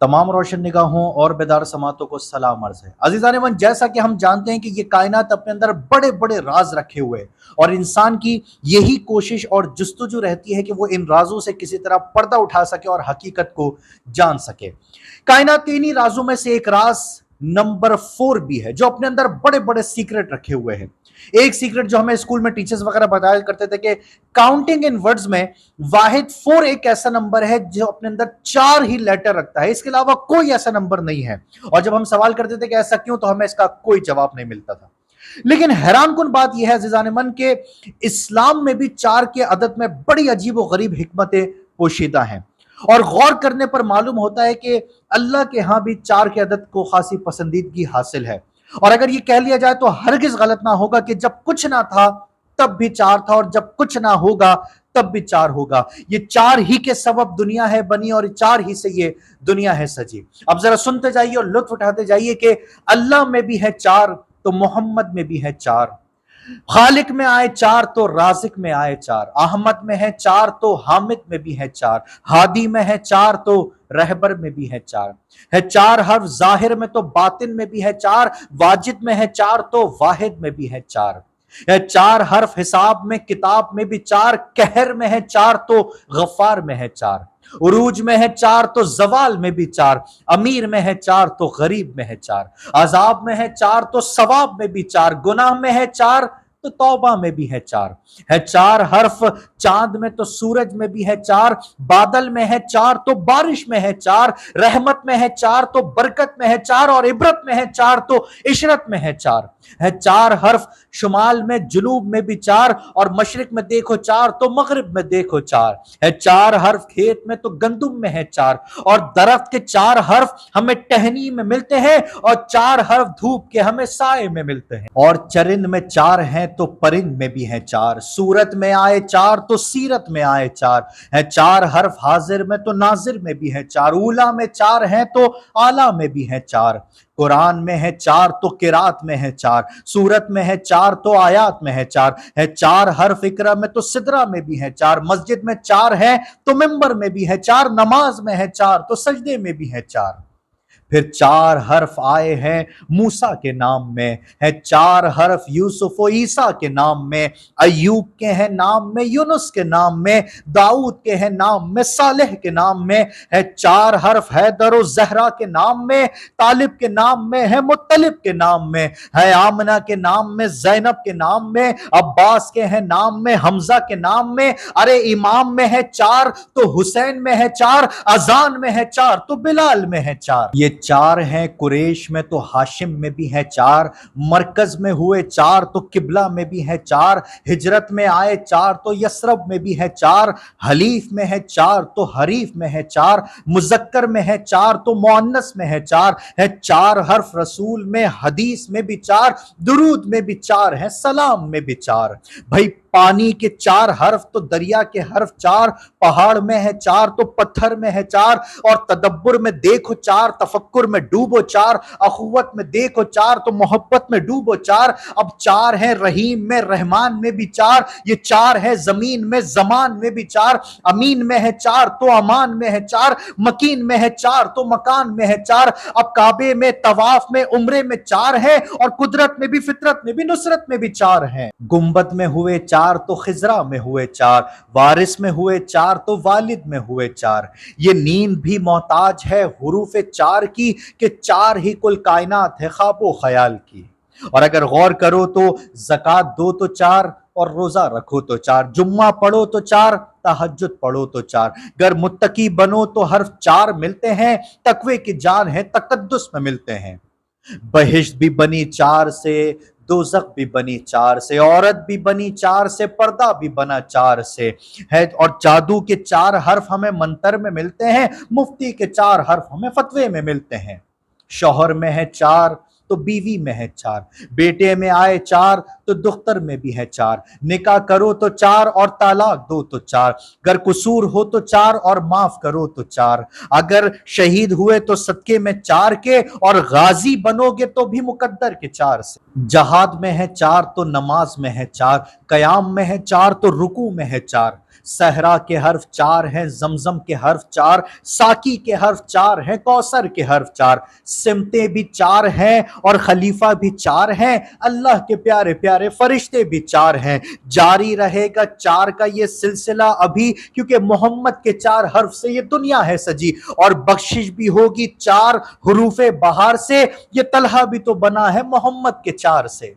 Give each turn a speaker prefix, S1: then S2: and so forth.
S1: तमाम रोशन निगाहों और बेदार समातों को सलाम अर्ज है। अजीज़ान मन, जैसा कि हम जानते हैं कि ये कायनात अपने अंदर बड़े बड़े राज रखे हुए हैं और इंसान की यही कोशिश और जुस्तजू रहती है कि वो इन राजों से किसी तरह पर्दा उठा सके और हकीकत को जान सके। कायनात के इन्हीं राजों में से एक राज नंबर 4 भी है जो अपने अंदर बड़े बड़े सीक्रेट रखे हुए हैं। एक सीक्रेट जो हमें स्कूल में टीचर्स वगैरह बताया करते थे कि काउंटिंग इन वर्ड्स में वाहिद 4 एक ऐसा नंबर है जो अपने अंदर 4 ही लेटर रखता है, इसके अलावा कोई ऐसा नंबर नहीं है। और जब हम सवाल करते थे कि ऐसा क्यों, तो हमें इसका कोई जवाब नहीं मिलता था। लेकिन हैरान कुन बात यह है अज़ीज़ान मन के इस्लाम में भी 4 के अदद में बड़ी अजीब व गरीब हिकमतें पोशीदा हैं और गौर करने पर मालूम होता है कि अल्लाह के यहां भी 4 के अदद को खासी पसंदीदगी हासिल है। और अगर ये कह लिया जाए तो हरगिज गलत ना होगा कि जब कुछ ना था तब भी 4 था और जब कुछ ना होगा तब भी 4 होगा। ये 4 ही के सबब दुनिया है बनी और 4 ही से ये दुनिया है सजी। अब जरा सुनते जाइए और लुत्फ उठाते जाइए कि अल्लाह में भी है 4 तो मोहम्मद में भी है 4, खालिक में आए 4 तो राजिक में आए 4, अहमद में है 4 तो हामिद में भी है 4, हादी में है 4 तो रहबर में भी है 4, है 4 हर्फ जाहिर में तो बातिन में भी है 4, वाजिद में है 4 तो वाहिद में भी है 4, है 4 हर्फ हिसाब में किताब में भी 4, कहर में है 4 तो गफ्फार में है 4, उरूज में है 4 तो जवाल में भी 4, अमीर में है 4 तो गरीब में है 4, अजाब में है 4 तो सवाब में भी 4, गुनाह में है 4 तो तौबा में भी है 4, है 4 हर्फ चांद में तो सूरज में भी है 4, बादल में है 4 तो बारिश में है 4, रहमत में है 4 तो बरकत में है 4 और इबरत में है 4 तो इशरत में है 4, है 4 हर्फ शुमाल में जुनूब में भी 4 और मशरिक में देखो 4 तो मगरिब में देखो 4, है 4 हर्फ खेत में तो गंदुम में है 4 और दरख्त के 4 हर्फ हमें टहनी में मिलते हैं और 4 हर्फ धूप के हमें साए में मिलते हैं, और चरिंद में 4 हैं तो परिंद में भी है 4, सूरत में आए 4 तो सीरत में आए 4, है 4 हर्फ हाजिर में तो नाजिर में भी है 4, ऊला में 4 हैं तो आला में भी है 4, कुरान में है 4 तो किरात में है 4, सूरत में है 4 तो आयात में है 4, है 4 हर्फ इकरा में तो सिदरा में भी है 4, मस्जिद में 4 है तो मिंबर में भी है 4, नमाज में है 4 तो सजदे में भी है 4, फिर 4 हर्फ आए हैं मूसा के नाम में, है 4 हर्फ यूसुफ और ईसा के नाम में, अयूब के हैं नाम में, यूनुस के नाम में, दाऊद के हैं नाम में, सालेह के नाम में, है 4 हर्फ हैदर और जहरा के नाम में, तालिब के नाम में, है मुत्तलिब के नाम में, है आमना के नाम में, जैनब के नाम में, अब्बास के हैं नाम में, हमजा के नाम में, अरे इमाम में है 4 तो हुसैन में है 4, अजान में है 4 तो बिलाल में है 4, ये 4 हैं कुरैश में तो हाशिम में भी है 4, मरकज में हुए 4 तो किबला में भी है 4, हिजरत में आए 4 तो यसरब में भी है 4, हलीफ में है 4 तो हरीफ में है 4, मुजक्कर में है 4 तो मुअन्नस में है 4, है 4 हर्फ रसूल में, हदीस में भी 4, दुरूद में भी 4 है, सलाम में भी 4, भाई पानी के 4 हर्फ तो दरिया के हर्फ 4, पहाड़ में है 4 तो पत्थर में है 4, और तदब्बर में देखो 4, तफक्कुर में डूबो 4, अखुवत में देखो 4 तो मोहब्बत में डूबो 4, अब 4 है रहीम में, रहमान में भी 4, ये 4 है जमीन में, जमान में भी 4, अमीन में है 4 तो अमान में है 4, मकीन में है 4 तो मकान में है 4, अब काबे में, तवाफ में, उम्रे में 4 है और कुदरत में भी, फितरत में भी, नुसरत में भी 4 है, गुंबद में हुए 4 तो खिजरा में हुए 4, वारिस में हुए 4 तो वालिद में हुए 4, ये नींद भी मोहताज है हुरूफ 4 की कि 4 ही कुल कायनात है ख्वाबो ख्याल की, और अगर गौर करो तो ज़कात दो तो 4 और रोजा रखो तो 4, जुम्मा पढ़ो तो 4, तहज्जुद पढ़ो तो 4, गर मुत्तकी बनो तो हर्फ 4 मिलते हैं, तकवे की जान है तकद्दुस में मिलते हैं, बहिश्त भी बनी 4 से, दोज़ख भी बनी 4 से, औरत भी बनी 4 से, पर्दा भी बना 4 से है, और जादू के 4 हर्फ हमें मंतर में मिलते हैं, मुफ्ती के 4 हर्फ हमें फतवे में मिलते हैं, शौहर में है 4 तो बीवी में है 4, बेटे में आए 4 तो दुख्तर में भी है 4, निकाह करो तो 4 और तालाक दो तो 4, गर कसूर हो तो 4 और माफ करो तो 4, अगर शहीद हुए तो सदके में 4 के और गाजी बनोगे तो भी मुकद्दर के 4 से, जहाद में है 4 तो नमाज में है 4, कयाम में है 4 तो रुकू में है 4, सहरा के हर्फ 4 हैं, जमजम के हर्फ 4, साकी के हर्फ 4 हैं, कौसर के हर्फ 4, सिमते भी 4 हैं और खलीफा भी 4 हैं, अल्लाह के प्यारे प्यारे फरिश्ते भी 4 हैं। जारी रहेगा 4 का ये सिलसिला अभी, क्योंकि मोहम्मद के 4 हर्फ से ये दुनिया है सजी, और बख्शिश भी होगी 4 हुरूफे बहार से। ये तलहा भी तो बना है मोहम्मद के 4 से।